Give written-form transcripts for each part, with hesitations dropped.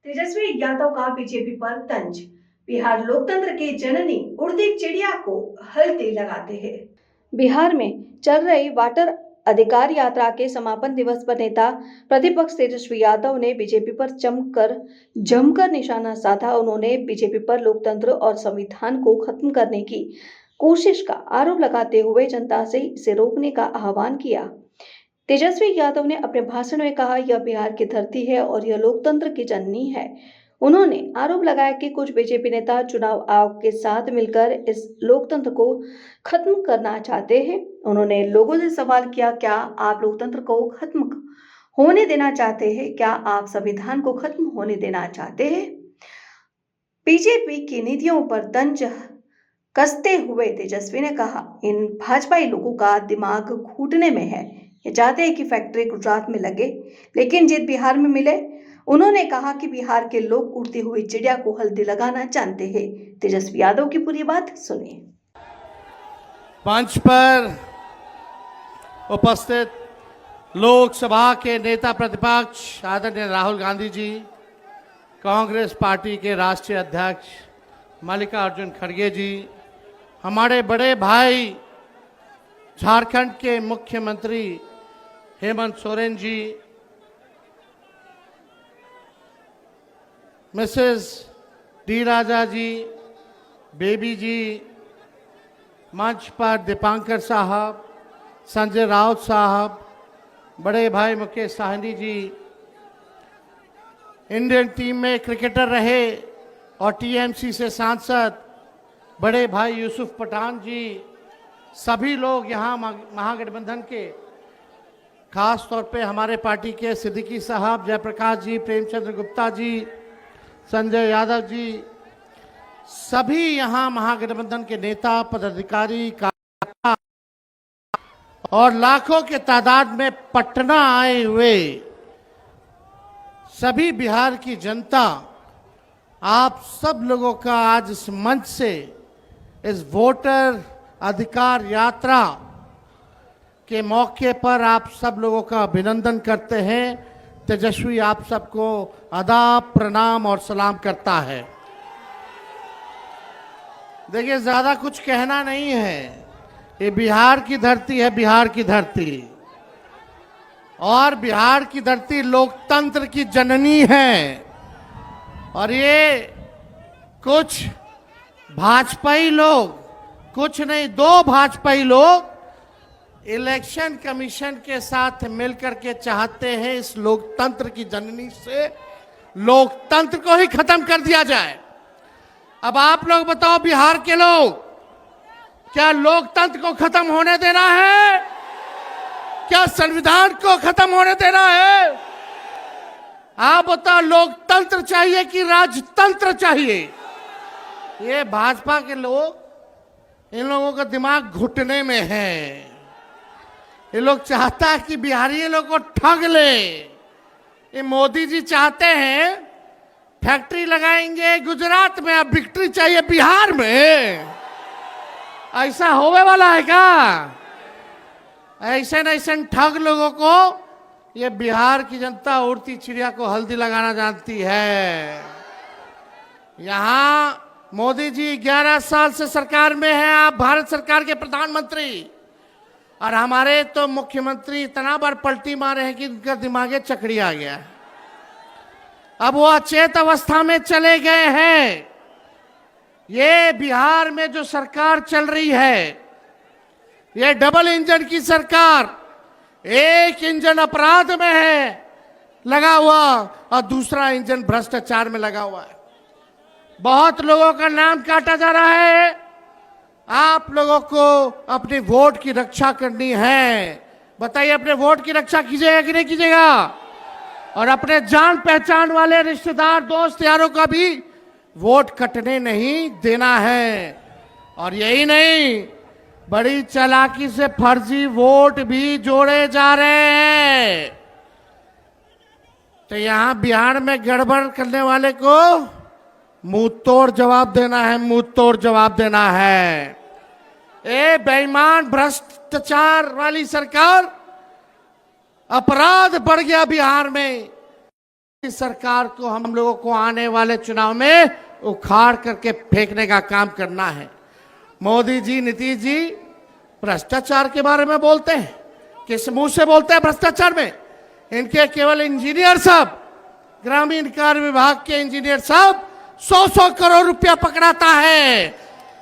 तेजस्वी यादव का बीजेपी पर तंज। बिहार लोकतंत्र की जननी उड़ती चिड़िया को हल्दी लगाते हैं। बिहार में चल रही वाटर अधिकार यात्रा के समापन दिवस पर नेता प्रतिपक्ष तेजस्वी यादव ने बीजेपी पर जमकर निशाना साधा। उन्होंने बीजेपी पर लोकतंत्र और संविधान को खत्म करने की कोशिश का आरोप लगाते हुए जनता से इसे रोकने का आह्वान किया। तेजस्वी यादव ने अपने भाषण में कहा, यह बिहार की धरती है और यह लोकतंत्र की जननी है। उन्होंने आरोप लगाया कि कुछ बीजेपी नेता चुनाव आयोग के साथ मिलकर इस लोकतंत्र को खत्म करना चाहते हैं। उन्होंने लोगों से सवाल किया, क्या आप लोकतंत्र को खत्म होने देना चाहते हैं? क्या आप संविधान को खत्म होने देना चाहते हैं? बीजेपी की नीतियों पर तंज कसते हुए तेजस्वी ने कहा, इन भाजपाई लोगों का दिमाग घुटने में है। ये चाहते हैं कि फैक्ट्री गुजरात में लगे, लेकिन जीत बिहार में मिले। उन्होंने कहा कि बिहार के लोग उड़ती हुई चिड़िया को हल्दी लगाना जानते हैं। तेजस्वी यादव की पूरी बात सुनिए। मंच पर उपस्थित लोकसभा के नेता प्रतिपक्ष आदरणीय राहुल गांधी जी, कांग्रेस पार्टी के राष्ट्रीय अध्यक्ष मल्लिकार्जुन खड़गे जी, हमारे बड़े भाई झारखंड के मुख्यमंत्री हेमंत सोरेन जी, मिसेस डी राजा जी, बेबी जी, मंच पर दीपांकर साहब, संजय राउत साहब, बड़े भाई मुकेश साहनी जी, इंडियन टीम में क्रिकेटर रहे और टीएमसी से सांसद बड़े भाई यूसुफ पठान जी, सभी लोग यहाँ महागठबंधन के, खास तौर पे हमारे पार्टी के सिद्दीकी साहब, जयप्रकाश जी, प्रेमचंद्र गुप्ता जी, संजय यादव जी, सभी यहाँ महागठबंधन के नेता, पदाधिकारी, कार्यकर्ता और लाखों के तादाद में पटना आए हुए सभी बिहार की जनता, आप सब लोगों का आज इस मंच से इस वोटर अधिकार यात्रा के मौके पर आप सब लोगों का अभिनंदन करते हैं। तेजस्वी आप सबको आदाब, प्रणाम और सलाम करता है। देखिए, ज्यादा कुछ कहना नहीं है। ये बिहार की धरती है, बिहार की धरती, और बिहार की धरती लोकतंत्र की जननी है। और ये कुछ भाजपाई लोग, कुछ नहीं, दो भाजपाई लोग इलेक्शन कमीशन के साथ मिलकर के चाहते हैं इस लोकतंत्र की जननी से लोकतंत्र को ही खत्म कर दिया जाए। अब आप लोग बताओ, बिहार के लोग, क्या लोकतंत्र को खत्म होने देना है? क्या संविधान को खत्म होने देना है? आप बताओ, लोकतंत्र चाहिए कि राजतंत्र चाहिए? ये भाजपा के लोग, इन लोगों का दिमाग घुटने में है। ये लोग चाहता है कि बिहारी लोग को ठग ले। ये मोदी जी चाहते हैं फैक्ट्री लगाएंगे गुजरात में, अब विक्ट्री चाहिए बिहार में। ऐसा होने वाला है क्या? ऐसे न ऐसे ठग लोगों को ये बिहार की जनता उड़ती चिड़िया को हल्दी लगाना जानती है। यहां मोदी जी 11 साल से सरकार में हैं, आप भारत सरकार के प्रधानमंत्री, और हमारे तो मुख्यमंत्री इतना बार पलटी मारे हैं कि उनका दिमागे चकड़ी आ गया। अब वो अचेत अवस्था में चले गए हैं। ये बिहार में जो सरकार चल रही है, ये डबल इंजन की सरकार, एक इंजन अपराध में है लगा हुआ और दूसरा इंजन भ्रष्टाचार में लगा हुआ है। बहुत लोगों का नाम काटा जा रहा है। आप लोगों को अपने वोट की रक्षा करनी है। बताइए, अपने वोट की रक्षा कीजिएगा कि नहीं कीजिएगा? और अपने जान पहचान वाले रिश्तेदार, दोस्त यारों का भी वोट कटने नहीं देना है। और यही नहीं, बड़ी चालाकी से फर्जी वोट भी जोड़े जा रहे हैं। तो यहां बिहार में गड़बड़ करने वाले को मुंह तोड़ जवाब देना है, मुंह तोड़ जवाब देना है। ए बेईमान भ्रष्टाचार वाली सरकार, अपराध बढ़ गया बिहार में। इस सरकार को हम लोगों को आने वाले चुनाव में उखाड़ करके फेंकने का काम करना है। मोदी जी, नीतीश जी भ्रष्टाचार के बारे में बोलते हैं, किस मुंह से बोलते हैं भ्रष्टाचार में? इनके केवल इंजीनियर साहब, ग्रामीण कार्य विभाग के इंजीनियर साहब 100-100 करोड़ रुपया पकड़ाता है।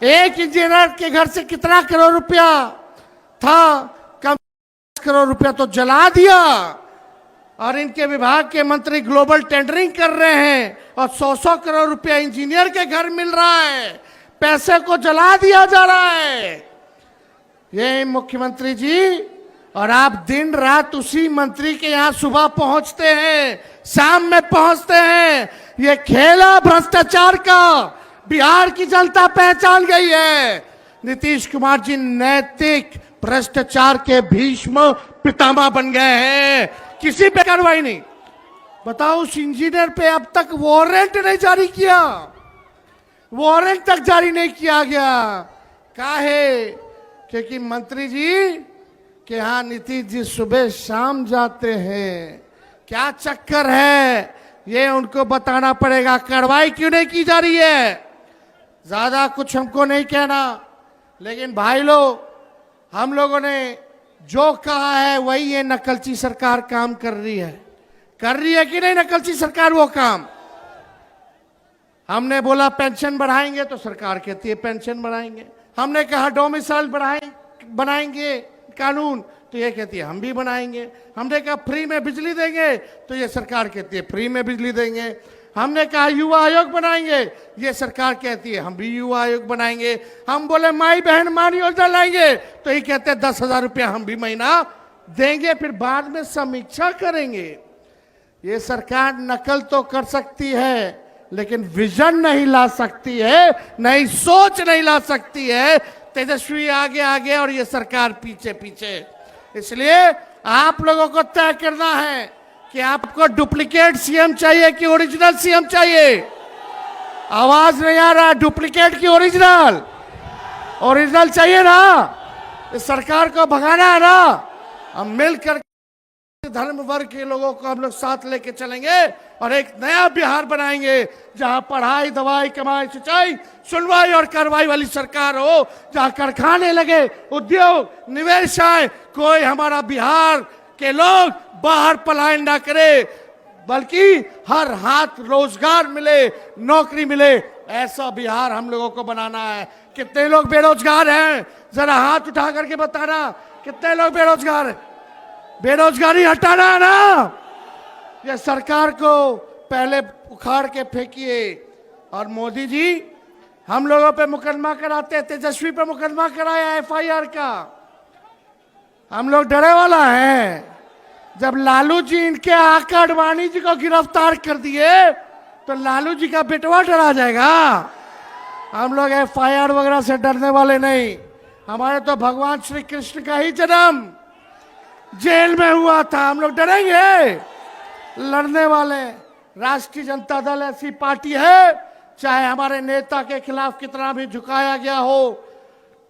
एक इंजीनियर के घर से कितना करोड़ रुपया था? कम करोड़ रुपया तो जला दिया। और इनके विभाग के मंत्री ग्लोबल टेंडरिंग कर रहे हैं और 100-100 करोड़ रुपया इंजीनियर के घर मिल रहा है। पैसे को जला दिया जा रहा है। ये मुख्यमंत्री जी, और आप दिन रात उसी मंत्री के यहां सुबह पहुंचते हैं, शाम में पहुंचते हैं। ये खेला भ्रष्टाचार का बिहार की जनता पहचान गई है। नीतीश कुमार जी नैतिक भ्रष्टाचार के भीष्म पितामह बन गए हैं। किसी पे कार्रवाई नहीं। बताओ, उस इंजीनियर पे अब तक वारंट नहीं जारी किया, वारंट तक जारी नहीं किया गया। काहे? क्योंकि मंत्री जी कि यहाँ नीतीश जी सुबह शाम जाते हैं। क्या चक्कर है ये उनको बताना पड़ेगा। कार्रवाई क्यों नहीं की जा रही है? ज्यादा कुछ हमको नहीं कहना, लेकिन भाई लोग, हम लोगों ने जो कहा है वही ये नकलची सरकार काम कर रही है। कर रही है कि नहीं नकलची सरकार वो काम? हमने बोला पेंशन बढ़ाएंगे तो सरकार कहती है पेंशन बढ़ाएंगे। हमने कहा डोमिसाइल बनाएंगे कानून, तो ये कहती है हम भी बनाएंगे। हमने कहा फ्री में बिजली देंगे, तो ये सरकार कहती है फ्री में बिजली देंगे। हमने कहा युवा आयोग बनाएंगे, ये सरकार कहती है हम भी युवा आयोग बनाएंगे। हम बोले माई बहन मान योजना लाएंगे, तो ये कहते हैं 10,000 रुपया हम भी महीना देंगे, फिर बाद में समीक्षा करेंगे। ये सरकार नकल तो कर सकती है, लेकिन विजन नहीं ला सकती है, नई सोच नहीं ला सकती है। तेजस्वी आगे आगे और ये सरकार पीछे पीछे। इसलिए आप लोगों को तय करना है कि आपको डुप्लीकेट सीएम चाहिए कि ओरिजिनल सीएम चाहिए। आवाज नहीं आ रहा। डुप्लीकेट की ओरिजिनल? ओरिजिनल चाहिए ना। इस सरकार को भगाना है ना। हम मिलकर धर्म वर्ग के लोगों को हम लोग साथ लेके चलेंगे और एक नया बिहार बनाएंगे, जहां पढ़ाई, दवाई, कमाई, सिंचाई, सुनवाई और कार्रवाई वाली सरकार हो, जहां कारखाने लगे, उद्योग, निवेश आए, कोई हमारा बिहार के लोग बाहर पलायन ना करे, बल्कि हर हाथ रोजगार मिले, नौकरी मिले। ऐसा बिहार हम लोगों को बनाना है। कितने लोग बेरोजगार हैं? जरा हाथ उठा करके बताना, कितने लोग बेरोजगार हैं? बेरोजगारी हटाना है ना। ये सरकार को पहले उखाड़ के फेंकिए। और मोदी जी हम लोगों पे मुकदमा कराते, तेजस्वी पे मुकदमा कराया एफआईआर का। हम लोग डरे वाला है। जब लालू जी इनके आका अडवाणी जी को गिरफ्तार कर दिए, तो लालू जी का बेटवा डरा जाएगा। हम लोग एफआईआर वगैरह से डरने वाले नहीं। हमारे तो भगवान श्री कृष्ण का ही जन्म जेल में हुआ था। हम लोग डरेंगे? लड़ने वाले। राष्ट्रीय जनता दल ऐसी पार्टी है, चाहे हमारे नेता के खिलाफ कितना भी झुकाया गया हो,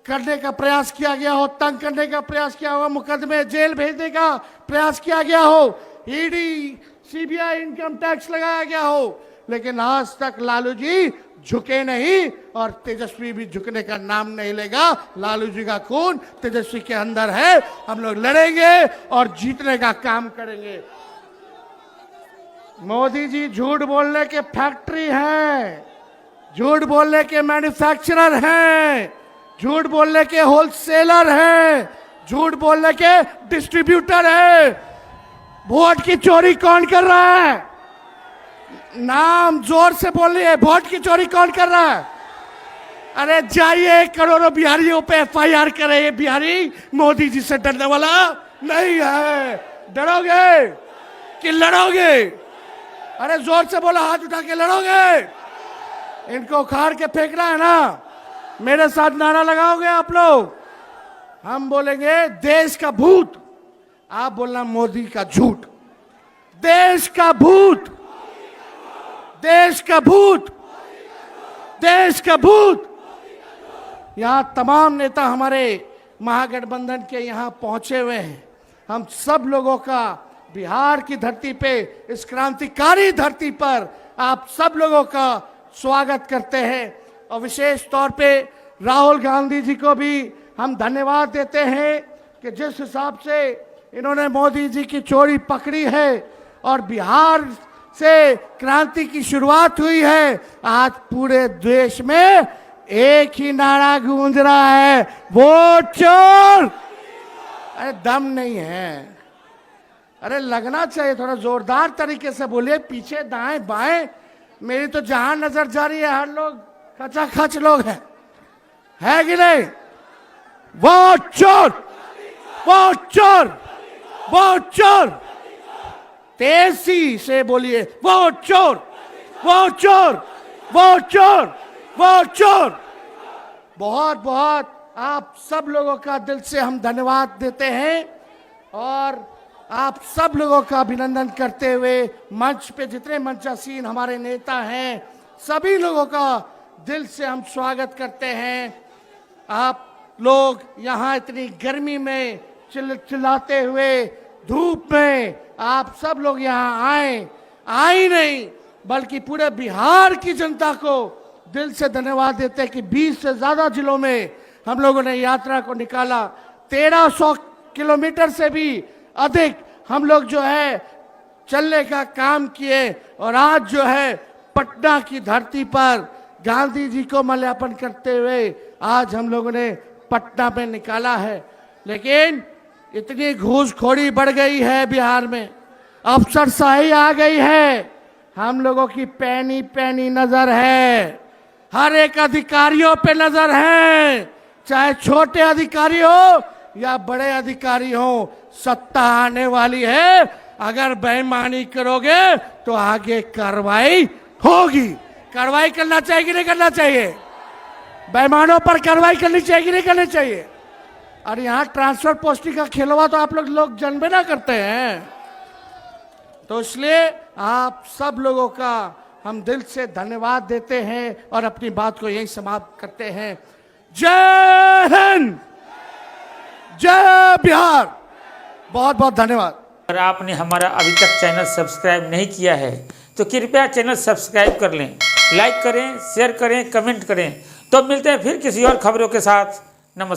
करने का प्रयास किया गया हो, तंग करने का प्रयास किया हो, मुकदमे जेल भेजने का प्रयास किया गया हो, ईडी, सीबीआई, इनकम टैक्स लगाया गया हो, लेकिन आज तक लालू जी झुके नहीं और तेजस्वी भी झुकने का नाम नहीं लेगा। लालू जी का खून तेजस्वी के अंदर है। हम लोग लड़ेंगे और जीतने का काम करेंगे। मोदी जी झूठ बोलने के फैक्ट्री हैं, झूठ बोलने के मैन्युफैक्चरर हैं, झूठ बोलने के होलसेलर हैं, झूठ बोलने के डिस्ट्रीब्यूटर हैं। वोट की चोरी कौन कर रहा है? नाम जोर से बोलिए। वोट की चोरी कौन कर रहा है? अरे जाइए, करोड़ों बिहारियों पे एफआईआर करे। ये बिहारी मोदी जी से डरने वाला नहीं है। डरोगे कि लड़ोगे? अरे जोर से बोला, हाथ उठा के लड़ोगे? इनको उखाड़ के फेंकना है ना। मेरे साथ नारा लगाओगे आप लोग? हम बोलेंगे देश का भूत, आप बोलना मोदी का झूठ। देश का भूत, देश का भूत, देश का भूत। यहां तमाम नेता हमारे महागठबंधन के यहां पहुंचे हुए हैं। हम सब लोगों का बिहार की धरती पे, इस क्रांतिकारी धरती पर आप सब लोगों का स्वागत करते हैं। और विशेष तौर पे राहुल गांधी जी को भी हम धन्यवाद देते हैं कि जिस हिसाब से इन्होंने मोदी जी की चोरी पकड़ी है और बिहार से क्रांति की शुरुआत हुई है। आज पूरे देश में एक ही नारा गूंज रहा है, वोट चोर। अरे दम नहीं है, अरे लगना चाहिए, थोड़ा जोरदार तरीके से बोलिए, पीछे दाएं बाएं। मेरी तो जहां नजर जा रही है हर लोग खचाखच लोग हैं, है कि नहीं? वोट चोर, वोट चोर, वोट चोर। तेजी से बोलिए, वोट चोर, वोट चोर, वोट चोर, वोट चोर। बहुत बहुत आप सब लोगों का दिल से हम धन्यवाद देते हैं और आप सब लोगों का अभिनंदन करते हुए मंच पे जितने मंचासीन हमारे नेता हैं सभी लोगों का दिल से हम स्वागत करते हैं। आप लोग यहाँ इतनी गर्मी में चिल्लाते हुए धूप में आप सब लोग यहाँ आए नहीं बल्कि पूरे बिहार की जनता को दिल से धन्यवाद देते हैं कि 20 से ज्यादा जिलों में हम लोगों ने यात्रा को निकाला। 1300 किलोमीटर से भी अधिक हम लोग जो है चलने का काम किए और आज जो है पटना की धरती पर गांधी जी को माल्यार्पण करते हुए आज हम लोगों ने पटना में निकाला है। लेकिन इतनी घूसखोरी बढ़ गई है बिहार में, अफसरशाही आ गई है, हम लोगों की पैनी पैनी नजर है, हर एक अधिकारियों पे नजर है, चाहे छोटे अधिकारी हो या बड़े अधिकारी हो। सत्ता आने वाली है, अगर बेईमानी करोगे तो आगे कार्रवाई होगी। कार्रवाई करना चाहिए कि नहीं करना चाहिए? बेईमानों पर कार्रवाई करनी चाहिए कि नहीं करनी चाहिए? और यहाँ ट्रांसफर पोस्टिंग का खेलवा तो आप लोग जानबे ना करते हैं। तो इसलिए आप सब लोगों का हम दिल से धन्यवाद देते हैं और अपनी बात को यही समाप्त करते हैं। जय हिंद, जय बिहार। बहुत बहुत धन्यवाद। अगर आपने हमारा अभी तक चैनल सब्सक्राइब नहीं किया है तो कृपया चैनल सब्सक्राइब कर लें, लाइक करें, शेयर करें, कमेंट करें। तो मिलते हैं फिर किसी और खबरों के साथ। नमस्कार।